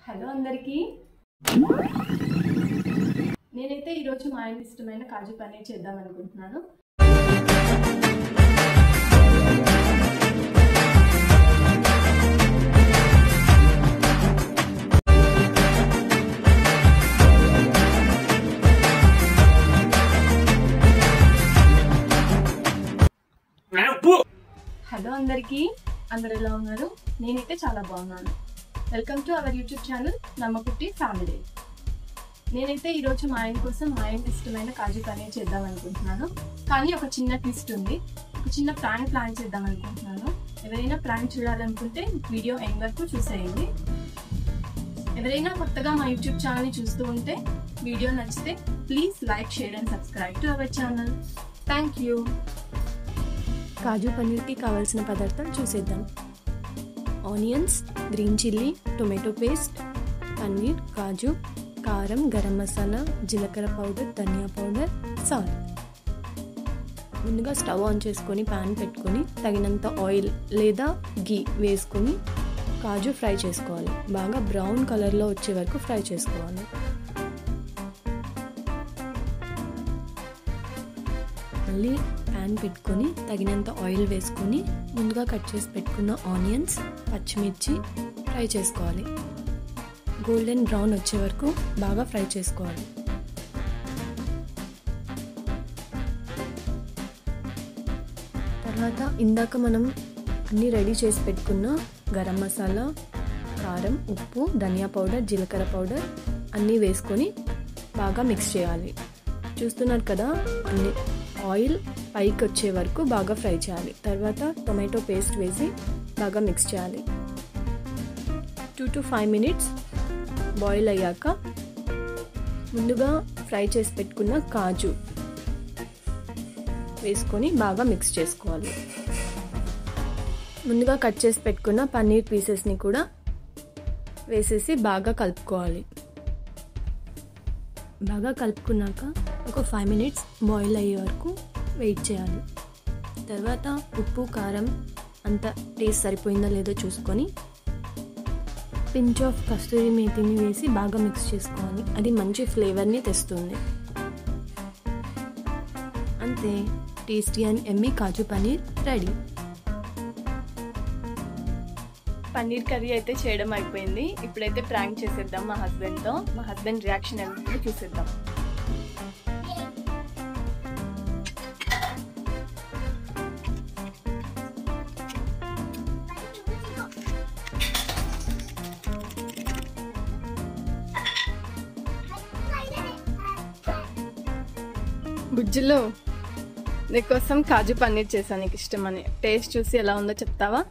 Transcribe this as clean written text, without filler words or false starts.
Hello అందరికీ, నేనైతే ఈరోజు మా ఆయనకి ఇష్టమైన కాజు పన్నీర్ చేద్దాం అనుకుంటున్నాను. హలో అందరికీ, అందరు ఎలా ఉన్నారు? నేనైతే చాలా బాగున్నాను. Welcome to our YouTube channel Nammakutti family. నేనైతే ఈరోజు మా ఆయన కోసం మా ఆయనకి ఇష్టమైన కాజు పన్నీర్ చేద్దాం అనుకుంటున్నాను. కానీ ఒక చిన్న ట్విస్ట్ ఉంది. ఒక చిన్న ప్లాన్ చేద్దాం అనుకుంటున్నాను. ఎవరైనా ప్లాన్ చూడాలనుకుంటే వీడియో ఎండ్ వరకు చూసేయండి. ఎవరైనా కొత్తగా మా యూట్యూబ్ ఛానల్ని చూస్తూ ఉంటే వీడియో నచ్చితే please like, share and subscribe to our channel. Thank you. Kaju పన్నీర్కి కావాల్సిన పదార్థాలు చూసేద్దాం. Onions, green chilli, tomato paste, paneer, kaju, కారం, గరం మసాలా, జీలకర్ర పౌడర్, ధనియా పౌడర్, సాల్ట్. ముందుగా స్టవ్ ఆన్ చేసుకొని ప్యాన్ పెట్టుకొని తగినంత ఆయిల్ లేదా గీ వేసుకొని కాజు ఫ్రై చేసుకోవాలి. బాగా బ్రౌన్ కలర్లో వచ్చే వరకు ఫ్రై చేసుకోవాలి. మళ్ళీ ప్యాన్ పెట్టుకొని తగినంత ఆయిల్ వేసుకొని ముందుగా కట్ చేసి పెట్టుకున్న ఆనియన్స్, పచ్చిమిర్చి ఫ్రై చేసుకోవాలి. గోల్డెన్ బ్రౌన్ వచ్చే వరకు బాగా ఫ్రై చేసుకోవాలి. తర్వాత ఇందాక మనం అన్నీ రెడీ చేసి పెట్టుకున్న గరం మసాలా, కారం, ఉప్పు, ధనియా పౌడర్, జీలకర్ర పౌడర్ అన్నీ వేసుకొని బాగా మిక్స్ చేయాలి. చూస్తున్నారు కదా, అన్ని ఆయిల్ పైకి వచ్చే వరకు బాగా ఫ్రై చేయాలి. తర్వాత టొమాటో పేస్ట్ వేసి బాగా మిక్స్ చేయాలి. 2 to 5 minutes బాయిల్ అయ్యాక ముందుగా ఫ్రై చేసి పెట్టుకున్న కాజు వేసుకొని బాగా మిక్స్ చేసుకోవాలి. ముందుగా కట్ చేసి పెట్టుకున్న పన్నీర్ పీసెస్ని కూడా వేసేసి బాగా కలుపుకోవాలి. బాగా కలుపుకున్నాక ఒక 5 minutes బాయిల్ అయ్యే వరకు వెయిట్ చేయాలి. తర్వాత ఉప్పు, కారం అంత టేస్ట్ సరిపోయిందో లేదో చూసుకొని పించ్ ఆఫ్ కస్తూరి మేతిని వేసి బాగా మిక్స్ చేసుకోవాలి. అది మంచి ఫ్లేవర్ని తెస్తుంది. అంతే, tasty and Emmy kaju paneer ready. Paneer curry అయితే చేయడం అయిపోయింది. ఇప్పుడైతే ప్రాంక్ చేసేద్దాం మా హస్బెండ్తో. మా హస్బెండ్ రియాక్షన్ ఎలా చూసేద్దాం. బుజ్జిలో నీకోసం కాజు పన్నీర్ చేశాను, నీకు ఇష్టమని. టేస్ట్ చూసి ఎలా ఉందో చెప్తావా?